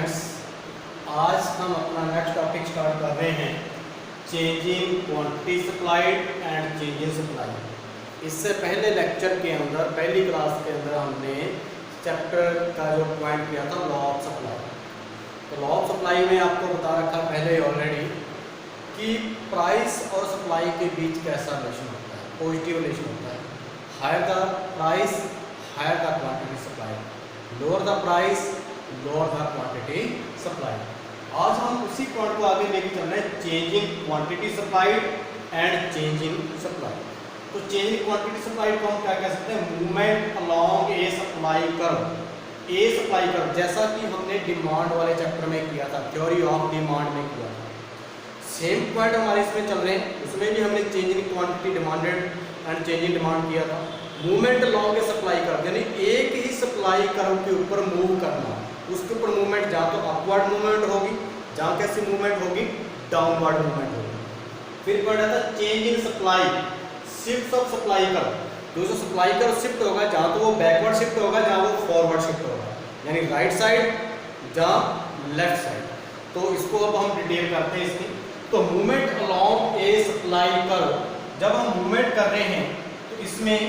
Students, आज हम अपना नेक्स्ट टॉपिक स्टार्ट कर रहे हैं changing quantity supplied and changing supply. इससे पहले लेक्चर के अंदर पहली क्लास के अंदर हमने चैप्टर का जो पॉइंट किया था लॉ ऑफ सप्लाई। तो लॉ ऑफ सप्लाई में आपको बता रखा पहले ऑलरेडी कि प्राइस और सप्लाई के बीच कैसा रिलेशन होता है, पॉजिटिव रिलेशन होता है। Higher the price higher the quantity supply, lower the price lower the quantity supply. आज हम उसी पॉइंट को आगे लेके चल रहे हैं, changing quantity supplied and changing supply. तो चेंजिंग क्वांटिटी सप्लाइड को हम क्या कह सकते हैं, movement along a supply curve. A supply curve जैसा कि हमने डिमांड वाले चैप्टर में किया था, थ्योरी ऑफ डिमांड में किया था। सेम पॉइंट हमारे इसमें चल रहे हैं, उसमें भी हमने changing quantity demanded and changing demand किया था। Movement along a supply curve यानी एक ही सप्लाई कर्व के ऊपर मूव करना, उसके ऊपर मूवमेंट जहाँ तो अपवर्ड मूवमेंट होगी, जहाँ कैसी मूवमेंट होगी, डाउनवर्ड मूवमेंट होगी। फिर पढ़ा था change in supply, shift of supply curve. तो जो सप्लाई कर्व शिफ्ट होगा, जहाँ तो वो बैकवर्ड शिफ्ट होगा, जहाँ वो फॉरवर्ड शिफ्ट होगा, यानी राइट साइड जहाँ लेफ्ट साइड। तो इसको अब हम डिटेल करते हैं इसकी। तो movement along a supply curve, जब हम मूवमेंट कर रहे हैं तो इसमें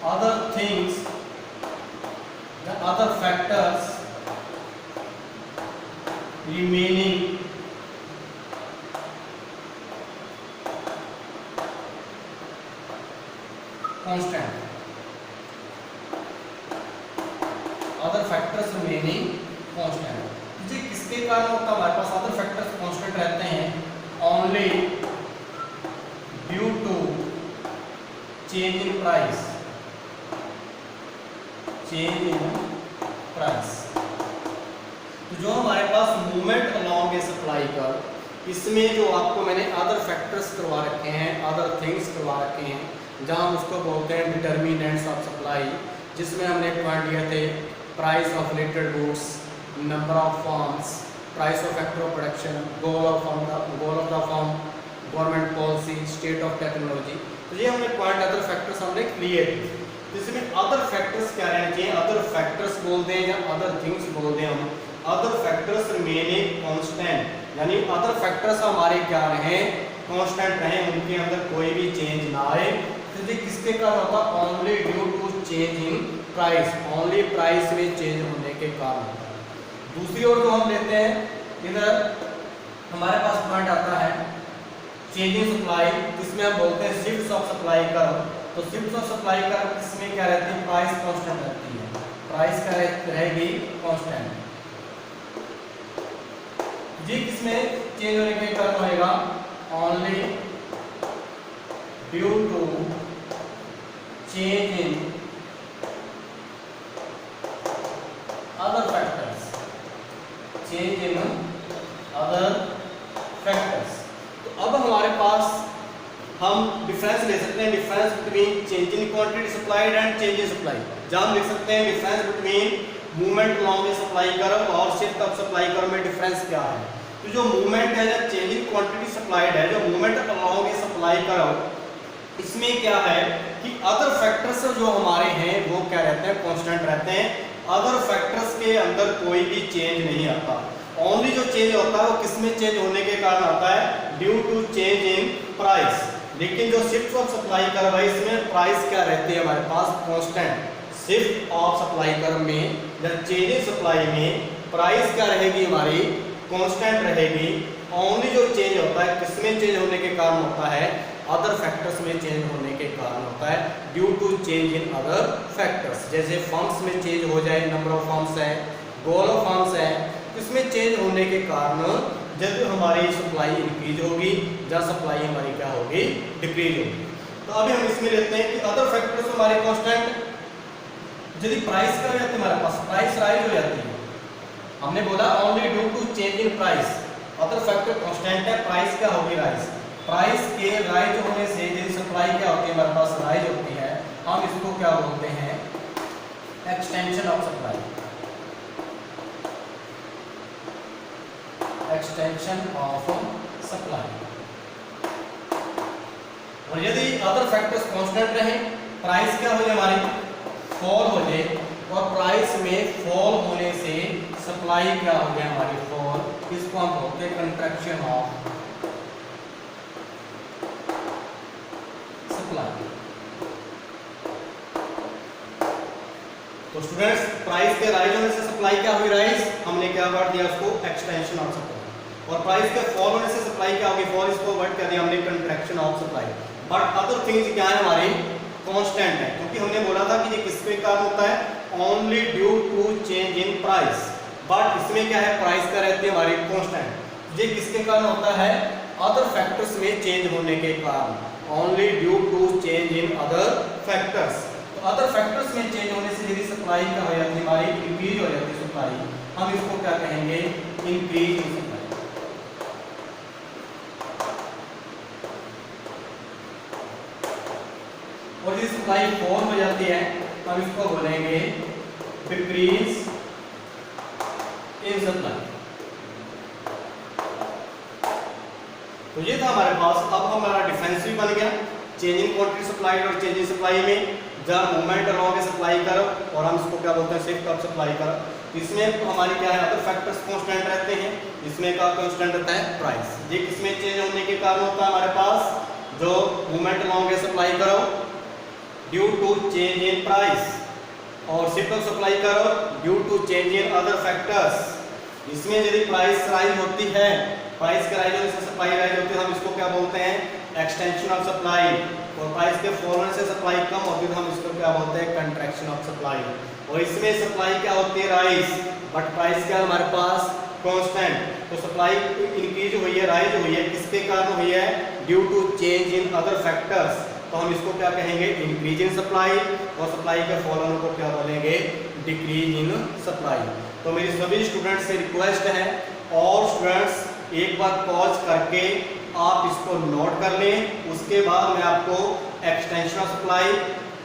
other things, the other factors remaining constant, other factors remaining constant। जी किसके कारण होता है हमारे पास other factors constant रहते हैं, only due to change in price, change in price. तो जो हमारे पास मूवमेंट अलोंग ए सप्लाई का, इसमें जो आपको मैंने अदर फैक्टर्स करवा रखे हैं, अदर थिंग्स करवा रखे हैं, जहां उसको बोलते हैं डिटर्मिनेंट्स ऑफ सप्लाई, जिसमें हमने पॉइंट लिए थे price of related goods, number of forms, price of factor of production, goal of the form, government policy, state of technology. तो ये हमने पॉइंट अदर फैक्टर्स हमने क्लियर किए। इसमें अदर फैक्टर्स क्या रहने चाहिए, अदर फैक्टर्स बोलते हैं या अदर थिंग्स बोलते हैं हम। अदर फैक्टर्स रिमेनिंग कांस्टेंट, यानी अदर फैक्टर्स हमारे क्या रहे, कांस्टेंट रहे, उनके अंदर कोई भी चेंज ना आए। तो ये किसके कारण होता है, only due to change in price, only price में चेंज होने के कारण होता है। दूसरी ओर जो हम लेते हैं, इधर हमारे पास पॉइंट आता है चेंजिंग सप्लाई, जिसमें हम बोलते हैं शिफ्ट्स ऑफ सप्लाई कर्व। तो शिफ्ट ऑफ सप्लाई का इसमें क्या रहती है, प्राइस कांस्टेंट रहती है, प्राइस क्या रहेगी, कांस्टेंट। जी किसमें चेंज होने के कारण होएगा, only due to change in other factors, change in other factors. तो अब हमारे पास हम डिफरेंस ले सकते हैं, difference between change in quantity supplied and change in supply. जहाँ हम लिख सकते हैं difference between movement along a supply curve और शिफ्ट ऑफ सप्लाई कर्व में डिफरेंस क्या है। तो जो मूवमेंट है, जो चेंज इन क्वांटिटी सप्लाइड है, जो movement along a supply curve, इसमें क्या है कि अदर फैक्टर्स जो हमारे हैं वो क्या रहते हैं, कांस्टेंट रहते हैं। अदर फैक्टर्स के अंदर कोई भी चेंज नहीं आता। ओनली जो चेंज होता है वो किसमें चेंज होने के कारण आता है, due to change in price. लेकिन जो शिफ्ट ऑफ सप्लाई कर्व है, इसमें प्राइस क्या रहती है हमारे पास, constant. Shift of supply curve में या चेंज इन सप्लाई में प्राइस क्या रहेगी हमारी, कांस्टेंट रहेगी। ओनली जो चेंज होता है किसमें चेंज होने के कारण होता है, अदर फैक्टर्स में चेंज होने के कारण होता है, due to change in other factors. जैसे फॉर्म्स में चेंज हो जाए, नंबर ऑफ फॉर्म्स है, गोल ऑफ फॉर्म्स है, इसमें चेंज होने के कारण जब हमारी सप्लाई इंक्रीज होगी, जहाँ सप्लाई हमारी क्या होगी, डिक्रीज होगी। तो अभी हम इसमें लेते हैं कि अदर फैक्टर्स हमारे कांस्टेंट। यदि प्राइस क्या हो जाती है हमारे पास, प्राइस राइज हो जाती है। हमने बोला only due to change in price, other factor constant है, प्राइस क्या होगी, राइज। प्राइस के राइज होने से यदि सप्लाई क्या होती है हमारे पास, राइज होती है, हम इसको क्या बोलते हैं, extension of supply, extension of supply. और यदि अदर फैक्टर्स कांस्टेंट रहे, प्राइस क्या हो जाए हमारी, फॉल हो जाए और प्राइस में फॉल होने से सप्लाई क्या हो गया हमारी फॉल, इसको हम बोलते हैं कंट्रैक्शन ऑफ सप्लाई। तो स्टूडेंट्स प्राइस के राइज होने से सप्लाई क्या हुई राइज, हमने क्या वर्ड दिया उसको एक्सटेंशन ऑफ सप्लाई, और प्राइस के फॉल होने से सप्लाई क्या होगी फॉल, इसको वर्ड क्या दिया हमने contraction of supply. But other things क्या है हमारी कांस्टेंट है, क्योंकि हमने बोला था कि ये किसके कारण होता है only due to change in price, but इसमें क्या है प्राइस का रहती है हमारी कांस्टेंट। ये किसके कारण होता है अदर फैक्टर्स में चेंज होने के कारण, only due to change in other factors. तो अदर फैक्टर्स में चेंज होने से यदि सप्लाई क्या हो जाती है हमारी इंक्रीज हो जाती है सप्लाई, हम इसको क्या कहेंगे इंक्रीज इन सप्लाई। और यदि सप्लाई फॉल हो जाती है हम इसको बोलेंगे डिक्रीज इन सप्लाई। तो ये था हमारे पास, अब हमारा डिफरेंस भी बन गया चेंज इन क्वांटिटी सप्लाई और चेंज इन सप्लाई में, जब मूवमेंट अलोंग सप्लाई करो और हम इसको क्या बोलते हैं शिफ्ट ऑफ सप्लाई करो। इसमें हमारी क्या है अदर फैक्टर्स कांस्टेंट रहते हैं, इसमें क्या कांस्टेंट रहता है प्राइस। ये किसमें चेंज होने के कारण होता है हमारे पास जो movement along supply curve due to change in price, और shift of supply curve due to change in other factors. इसमें यदि प्राइस राइज होती है, प्राइस के राइज होने से सप्लाई राइज होती है, हम इसको क्या बोलते हैं एक्सटेंशन ऑफ सप्लाई, और प्राइस के फॉल होने से सप्लाई कम होती है तो हम इसको क्या बोलते हैं कंट्रैक्शन ऑफ सप्लाई। और इसमें सप्लाई क्या होती है राइज, बट प्राइस क्या हमारे पास कांस्टेंट। तो सप्लाई इंक्रीज हुई है राइज हुई है किसके कारण हुई है due to change in other factors, तो हम इसको क्या कहेंगे इंक्रीज इन सप्लाई, और सप्लाई के फॉल होने को क्या बोलेंगे डिक्रीज इन सप्लाई। तो मेरी सभी स्टूडेंट्स से रिक्वेस्ट है, और स्टूडेंट्स एक बार पॉज करके आप इसको नोट कर लें, उसके बाद मैं आपको extension of supply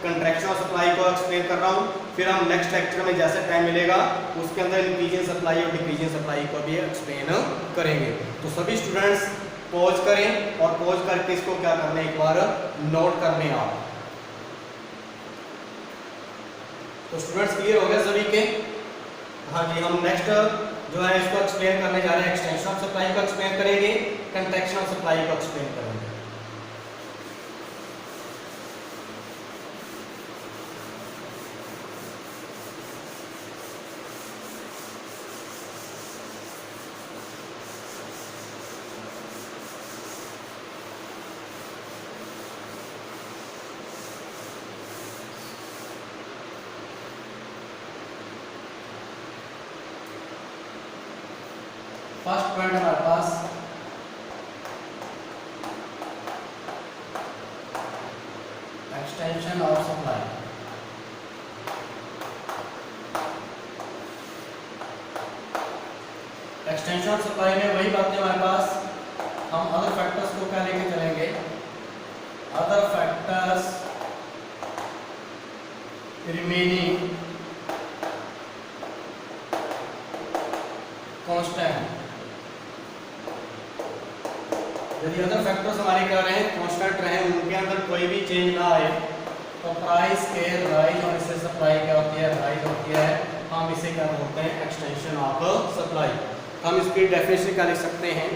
contraction of supply को एक्सप्लेन कर रहा हूँ, फिर हम नेक्स्ट लेक्चर में जैसे टाइम मिलेगा उसके अंदर इंक्रीज इन सप्लाई और डिक्रीज इन सप्लाई को भी एक्सप्लेन करेंगे। तो सभी स्टूडेंट्स पॉज करें और पॉज करके इसको क्या करना है एक बार नोट कर लें आप। तो स्टूडेंट्स क्लियर हो गया सभी के? हाँ जी, हम नेक्स्ट जो है इसको एक्सप्लेन करने जा रहे हैं, एक्सटेंशन ऑफ सप्लाई को एक्सप्लेन करेंगे, कंट्रैक्शन ऑफ सप्लाई को एक्सप्लेन करेंगे। फर्स्ट पॉइंट हमारे पास extension of supply. Extension of supply में वही बातें हमारे पास, हम अदर फैक्टर्स को क्या लेके चलेंगे, अदर फैक्टर्स रिमेनिंग कांस्टेंट। यदि अदर फैक्टर्स हमारे क्या रहे कांस्टेंट रहे, उनके अंदर कोई भी चेंज ना आए, तो प्राइस के राइज होने से सप्लाई क्या होती है राइज होती है, हम इसे क्या बोलते हैं एक्सटेंशन ऑफ सप्लाई। हम इसकी डेफिनेशन क्या लिख सकते हैं,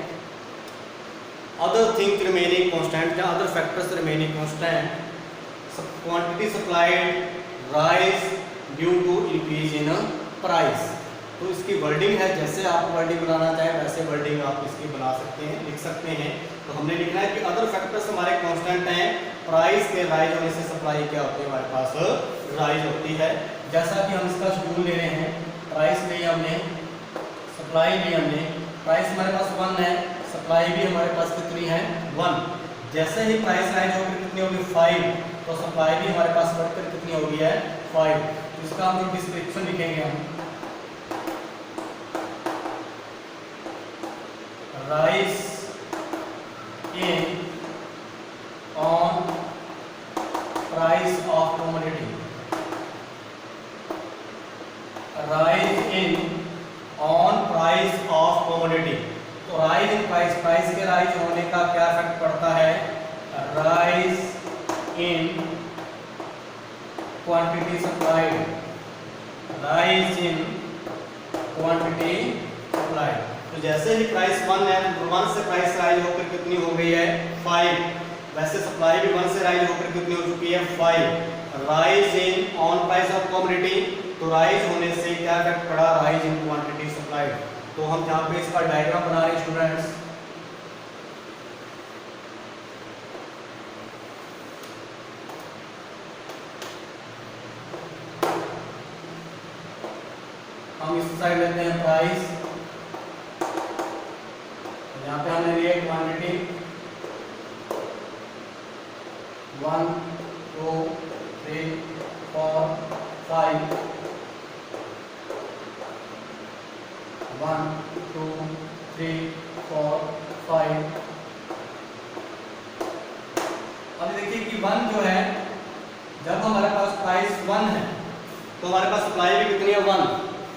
अदर थिंग्स रिमेनिंग कांस्टेंट या other factors remaining constant, quantity supplied rise due to increase in price. तो इसकी वर्डिंग है, जैसे आप वर्डिंग बनाना चाहें वैसे वर्डिंग आप इसकी बना सकते हैं, लिख सकते हैं। तो हमने लिखना है कि अदर फैक्टर्स हमारे कांस्टेंट हैं, प्राइस के राइज होने से सप्लाई क्या होती है हमारे पास राइज होती है। जैसा कि हम इसका शेड्यूल ले रहे हैं, प्राइस ली हमने, सप्लाई ली हमने, प्राइस हमारे पास 1 है, सप्लाई भी हमारे पास कितनी है 1। जैसे ही प्राइस राइज होकर कितनी होगी 5, तो सप्लाई भी हमारे पास बढ़कर कितनी होगी है 5। तो इसका हम डिस्क्रिप्शन लिखेंगे हम rise in on price of commodity, rise in on price of commodity। तो rise in price, प्राइस के राइज होने का क्या इफेक्ट पड़ता है, rise in quantity supplied, rise in quantity supplied. तो जैसे ही प्राइस 1 है, 1 से प्राइस राइज होकर कितनी हो गई है 5, वैसे सप्लाई भी 1 से राइज होकर कितनी हो चुकी है 5। Rise in on price of commodity, तो राइज होने से क्या इफेक्ट पड़ा, राइज इन क्वांटिटी सप्लाइड। तो हम यहाँ पे इसका डायग्राम बना रहे हैं स्टूडेंट्स। हम इस साइड लेते हैं प्राइस, यहाँ पे हमने लिया क्वांटिटी 1 2 3 4 5, 1 2 3 4 5। अब देखिए कि 1 जो है, जब हमारे पास प्राइस 1 है तो हमारे पास सप्लाई भी कितनी है 1,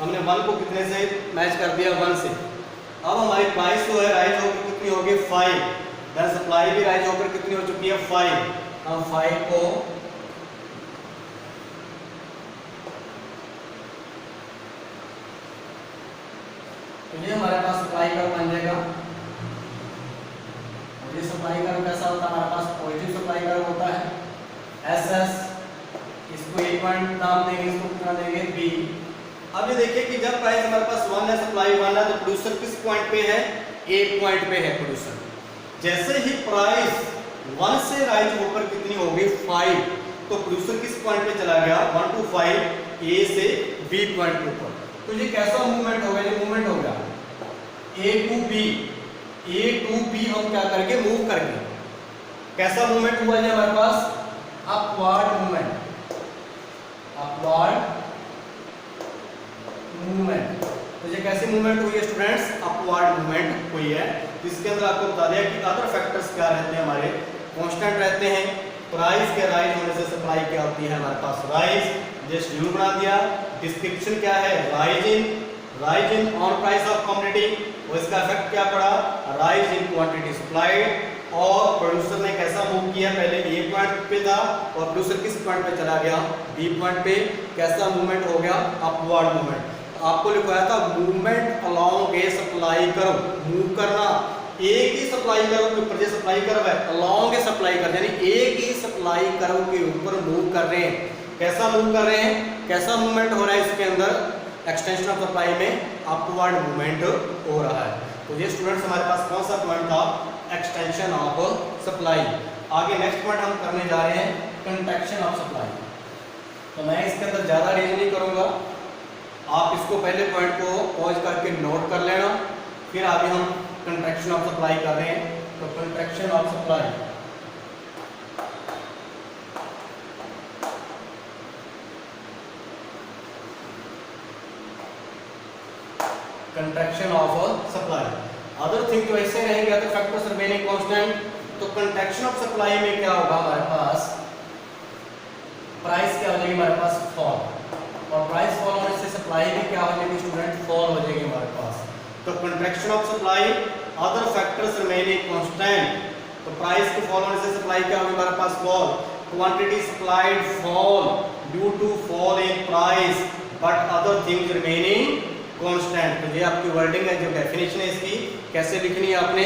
हमने 1 को कितने से मैच कर दिया 1 से। अब हमारी प्राइस जो है राइज होकर कितनी होगी 5, देन सप्लाई भी राइज होकर कितनी हो चुकी है 5। हम 5 को तो ये हमारे पास सप्लाई कर्व बन जाएगा। ये सप्लाई कर्व कैसा होता है, हमारे पास पॉजिटिव सप्लाई कर्व होता है एस एस, इसको एक पॉइंट नाम देंगे, इसको कितना देंगे बी। अब ये देखिए कि जब प्राइस हमारे पास 1 है, सप्लाई 1 है, तो प्रोड्यूसर किस पॉइंट पे है, एक पॉइंट पे है प्रोड्यूसर। जैसे ही प्राइस 1 से राइज होकर कितनी होगी 5, तो प्रोड्यूसर किस पॉइंट पे चला गया 1 to 5, ए से बी पॉइंट के ऊपर। तो ये कैसा मूवमेंट होगा, ये मूवमेंट होगा A to B, A to B हम क्या करके मूव करके, कैसा मूवमेंट हुआ है हमारे पास, अपवर्ड मूवमेंट, अपवर्ड मूवमेंट। तो ये कैसे मूवमेंट हुई है स्टूडेंट्स, अपवर्ड मूवमेंट हुई है। इसके अंदर आपको बता दिया कि अदर फैक्टर्स क्या रहते हैं, हमारे कांस्टेंट रहते हैं। प्राइस के राइज होने से सप्लाई क्या होती है हमारे पास राइज, ये शेड्यूल बना दिया। डिस्क्रिप्शन क्या है, rise in on price of commodity, और इसका इफेक्ट क्या पड़ा, राइज इन क्वांटिटी सप्लाइड। और प्रोड्यूसर ने कैसा मूव किया, पहले ए पॉइंट पे था और प्रोड्यूसर किस पॉइंट पे चला गया बी पॉइंट पे, कैसा मूवमेंट हो गया, अपवर्ड मूवमेंट। आपको लिखवाया था movement along a supply curve, move करना एक ही सप्लाई कर्व के ऊपर, जो सप्लाई कर्व है अलोंग ए सप्लाई कर्व, यानी एक ही सप्लाई कर्व के ऊपर मूव कर रहे हैं। कैसा मूव कर रहे हैं, कैसा मूवमेंट हो रहा है इसके अंदर, एक्सटेंशन ऑफ सप्लाई में अपवर्ड मूवमेंट हो रहा है। तो ये स्टूडेंट्स हमारे पास कौन सा पॉइंट था, एक्सटेंशन ऑफ सप्लाई। आगे नेक्स्ट पॉइंट हम करने जा रहे हैं कंट्रैक्शन ऑफ सप्लाई। तो मैं इसके अंदर ज़्यादा रीजन नहीं करूँगा, आप इसको पहले पॉइंट को पॉज करके नोट कर लेना, फिर आगे हम कंट्रैक्शन ऑफ सप्लाई कर रहे हैं। तो contraction of supply, contraction of supply, other thing जो ऐसे रहेंगे, अदर फैक्टर्स रिमेनिंग कांस्टेंट। तो कंट्रैक्शन ऑफ सप्लाई में क्या होगा, हमारे पास प्राइस क्या हो जाएगी, हमारे पास फॉल, और प्राइस फॉल होने से सप्लाई भी क्या हो जाएगी स्टूडेंट, फॉल हो जाएगी हमारे पास। तो contraction of supply, other factors remaining constant. तो प्राइस के फॉल होने से सप्लाई क्या होगी हमारे पास, fall. Quantity supplied fall due to fall in price but other things remaining constant. तो ये आपकी वर्डिंग है, जो डेफिनेशन है इसकी कैसे लिखनी है आपने,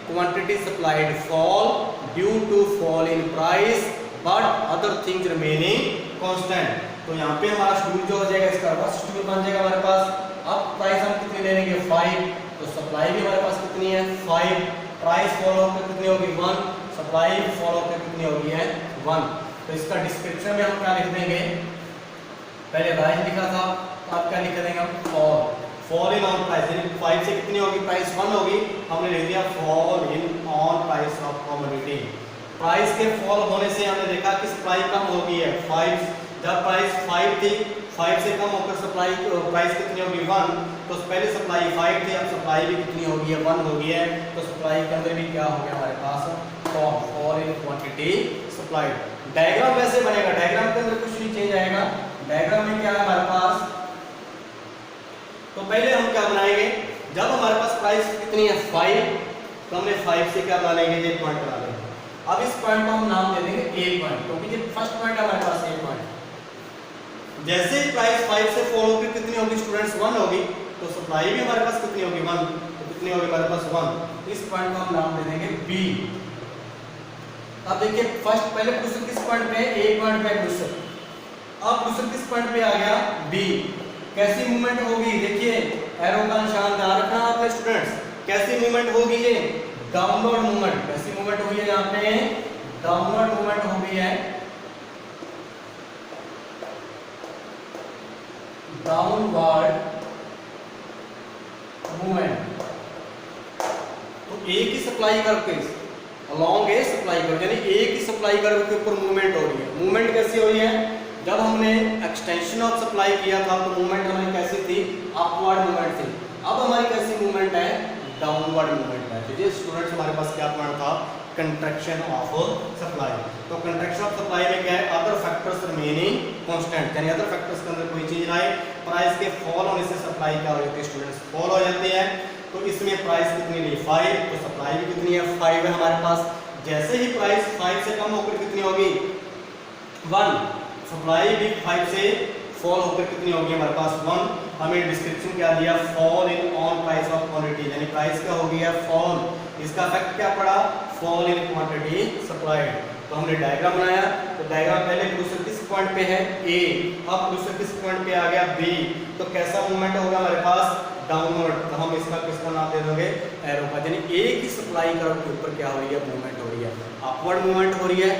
quantity supplied fall due to fall in price but other things remaining constant. तो यहाँ पे हमारा शेड्यूल जो हो जाएगा, इसका फर्स्ट शेड्यूल बन जाएगा हमारे पास। अब प्राइस हम कितनी ले लेंगे 5, तो सप्लाई भी हमारे पास कितनी है 5, प्राइस फॉलो होकर कितनी होगी 1, सप्लाई फॉलो होकर कितनी होगी है 1। तो इसका डिस्क्रिप्शन में हम क्या लिख देंगे, पहले राइज लिखा था, अब क्या लिख देंगे हम fall, fall in on price, यानी 5 से कितनी होगी, प्राइस 1 होगी, हमने लिख दिया fall in on price of commodity. Price के फॉल होने से हमने देखा कि सप्लाई कम हो गई है 5, जब प्राइस 5 थी, 5 से कम होकर सप्लाई प्राइस कितनी होगी 1, तो पहले सप्लाई 5 थी, अब सप्लाई भी कितनी होगी है 1 हो गई है। तो सप्लाई के अंदर भी क्या हो गया हमारे पास fall in quantity supplied. Diagram वैसे बनेगा, डायग्राम के अंदर कुछ नहीं चेंज आएगा। डायग्राम में क्या है हमारे पास, तो पहले हम क्या बनाएंगे, जब हमारे पास प्राइस कितनी है 5, तो हमने 5 से क्या बना लेंगे, ये पॉइंट बना लेंगे। अब इस पॉइंट को हम नाम दे देंगे ए पॉइंट, क्योंकि ये फर्स्ट पॉइंट है हमारे पास ए पॉइंट। जैसे ही प्राइस 5 से फॉल होगी कितनी होगी स्टूडेंट्स 1 होगी, तो सप्लाई भी हमारे पास कितनी होगी 1, तो कितनी होगी हमारे पास 1। इस पॉइंट को हम नाम दे देंगे बी। अब देखिए फर्स्ट पहले क्वेश्चन किस पॉइंट पे है, ए पॉइंट पे क्वेश्चन, अब क्वेश्चन किस पॉइंट पे आ गया बी। कैसी मूवमेंट होगी, देखिए एरो का निशान ध्यान रखना आपने स्टूडेंट्स, कैसी मूवमेंट होगी ये डाउनवर्ड मूवमेंट। कैसी मूवमेंट हुई है यहाँ पे, डाउनवर्ड मूवमेंट हो गई है, डाउनवर्ड मूवमेंट। तो ए की सप्लाई कर्व के अलोंग ए सप्लाई कर्व, यानी ए की सप्लाई कर्व के ऊपर मूवमेंट हो रही है। मूवमेंट कैसी हो रही है, जब हमने एक्सटेंशन ऑफ सप्लाई किया था तो मूवमेंट हमारी कैसी थी, अपवर्ड मूवमेंट थी। अब हमारी कैसी मूवमेंट है, डाउनवर्ड मूवमेंट है। तो ये स्टूडेंट्स हमारे पास क्या पॉइंट था, कंट्रैक्शन ऑफ सप्लाई। तो कंट्रैक्शन ऑफ सप्लाई में क्या है, अदर फैक्टर्स रिमेनिंग कांस्टेंट, यानी अदर फैक्टर्स के अंदर कोई चीज ना आए, प्राइस के फॉल होने से सप्लाई क्या हो जाती है स्टूडेंट्स, फॉल हो जाती है। तो इसमें प्राइस कितनी ली 5, तो सप्लाई भी कितनी है 5 है हमारे पास। जैसे ही प्राइस 5 से कम होकर कितनी होगी 1, सप्लाई भी 5 से फॉल होकर कितनी होगी हमारे पास 1। हमें डिस्क्रिप्शन क्या दिया, fall in on price of quantity, यानी प्राइस क्या हो गया फॉल, इसका इफेक्ट क्या पड़ा, फॉल इन क्वांटिटी सप्लाइड। तो हमने डायग्राम बनाया, तो डायग्राम पहले क्वेश्चन किस पॉइंट पे है ए, अब क्वेश्चन किस पॉइंट पे आ गया बी। तो कैसा मूवमेंट होगा हमारे पास, डाउनवर्ड। तो हम इसका किसका नाम दे दोगे, एरो का, यानी ए की सप्लाई कर्व के ऊपर क्या हो रही है, मूवमेंट हो रही है, अपवर्ड मूवमेंट हो रही है,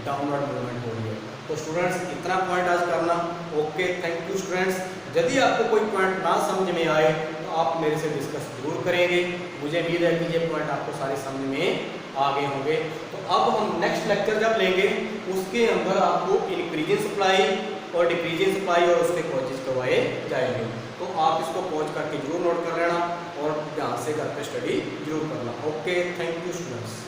डाउनवर्ड मूवमेंट हो रही है। तो स्टूडेंट्स इतना पॉइंट आज करना। Okay, thank you students. यदि आपको कोई पॉइंट ना समझ में आए तो आप मेरे से डिस्कस जरूर करेंगे, मुझे उम्मीद है कि ये पॉइंट आपको सारे समझ में आ गए होंगे। तो अब हम नेक्स्ट लेक्चर जब लेंगे उसके अंदर आपको इंक्रीजिंग सप्लाई और डिक्रीजिंग सप्लाई और उसके कॉजेज करवाए जाएंगे। तो आप इसको पॉज करके जरूर नोट कर लेना और ध्यान से घर पे स्टडी जरूर करना। Okay, thank you students.